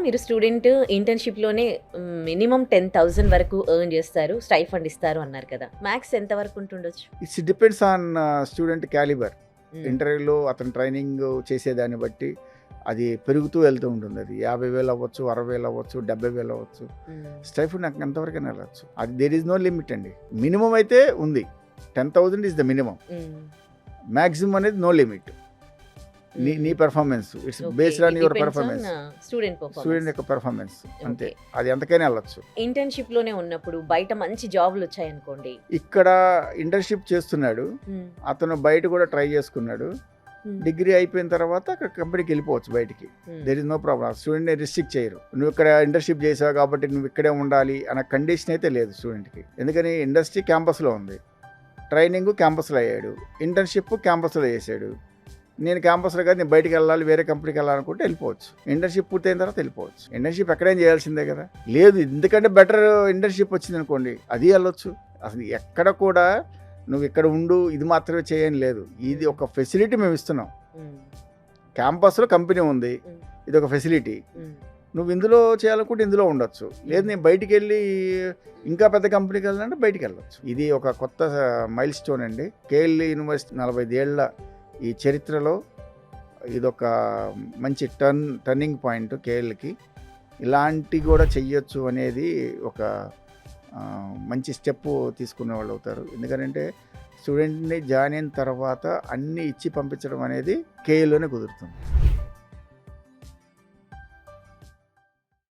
మీరు student ఇంటర్న్‌షిప్‌లోనే minimum 10,000 వరకు earn చేస్తారు. స్టైఫండ్ ఇస్తారు అన్నారు కదా! మ్యాక్స్ ఎంత వరకు ఉంటుండొచ్చు? It's depends on student calibre. Hmm. ఇంటర్వ్యూలో అతను ట్రైనింగ్ చేసేదాన్ని బట్టి అది పెరుగుతూ వెళ్తూ ఉంటుంది. అది 50,000 అవ్వచ్చు, 60,000 అవ్వచ్చు, 70,000 అవ్వచ్చు. హ్మ్. స్టైఫండ్ నాకు ఎంతవరకైనా వెళ్ళచ్చు. అది దేర్ ఈజ్ నో లిమిట్ అండి. మినిమం అయితే ఉంది. 10,000 ఈజ్ ద మినిమం. హ్మ్. మాక్సిమం అనేది నో లిమిట్. నీ నీ performance it's okay. Based on it your depends on performance. Student student performance. యొక్క పెర్ఫార్మెన్స్ అంతే. ఓకే. అది ఎంతకైనా వెళ్ళొచ్చు. ఇంటర్న్‌షిప్‌లోనే ఉన్నప్పుడు బయట మంచి జాబ్‌లొచ్చాయనుకోండి. ఇక్కడ ఇంటర్న్‌షిప్ చేస్తున్నాడు. హ్మ్. అతను బయట కూడా ట్రై చేసుకున్నాడు. హ్మ్. డిగ్రీ అయిపోయిన తర్వాత అక్కడ కంపెనీకి వెళ్ళిపోవచ్చు బయటికి. Hmm. There is no problem. స్టూడెంట్ని రిస్ట్రిక్ట్ చేయరు. నువ్వు ఇక్కడ ఇంటర్న్షిప్ చేసావు కాబట్టి నువ్వు ఇక్కడే ఉండాలి అన్న కండిషన్ అయితే లేదు స్టూడెంట్కి. ఎందుకని ఇండస్ట్రీ క్యాంపస్లో ఉంది, ట్రైనింగ్ క్యాంపస్లో అయ్యాడు, ఇంటర్న్షిప్ క్యాంపస్లో చేశాడు. నేను క్యాంపస్లో కాదు, నేను బయటికి వెళ్ళాలి, వేరే కంపెనీకి వెళ్ళాలనుకుంటే వెళ్ళిపోవచ్చు. ఇంటర్న్షిప్ పూర్తయిన తర్వాత వెళ్ళిపోవచ్చు. ఇంటర్న్షిప్ ఎక్కడైనా చేయాల్సిందే కదా. లేదు ఎందుకంటే బెటర్ ఇంటర్న్షిప్ వచ్చింది అనుకోండి, అది వెళ్ళొచ్చు. అసలు ఎక్కడ కూడా నువ్వు ఇక్కడ ఉండు ఇది మాత్రమే చేయని లేదు. ఇది ఒక ఫెసిలిటీ మేము ఇస్తున్నాం. హ్మ్. క్యాంపస్లో కంపెనీ ఉంది, హ్మ్. ఇది ఒక ఫెసిలిటీ. హ్మ్. నువ్వు ఇందులో చేయాలనుకుంటే ఇందులో ఉండొచ్చు. లేదు నేను బయటికి వెళ్ళి ఇంకా పెద్ద కంపెనీకి వెళ్ళాలంటే బయటికి వెళ్ళొచ్చు. ఇది ఒక కొత్త మైల్ స్టోన్ అండి. కేఎల్ యూనివర్సిటీ 45 ఏళ్ల ఈ చరిత్రలో ఇదొక మంచి టర్నింగ్ పాయింట్ కేఎల్కి. ఇలాంటి కూడా చెయ్యొచ్చు అనేది ఒక మంచి స్టెప్ తీసుకునే వాళ్ళు అవుతారు. ఎందుకంటే స్టూడెంట్ని జాయిన్ అయిన తర్వాత అన్నీ ఇచ్చి పంపించడం అనేది కేఎల్లోనే కుదురుతుంది.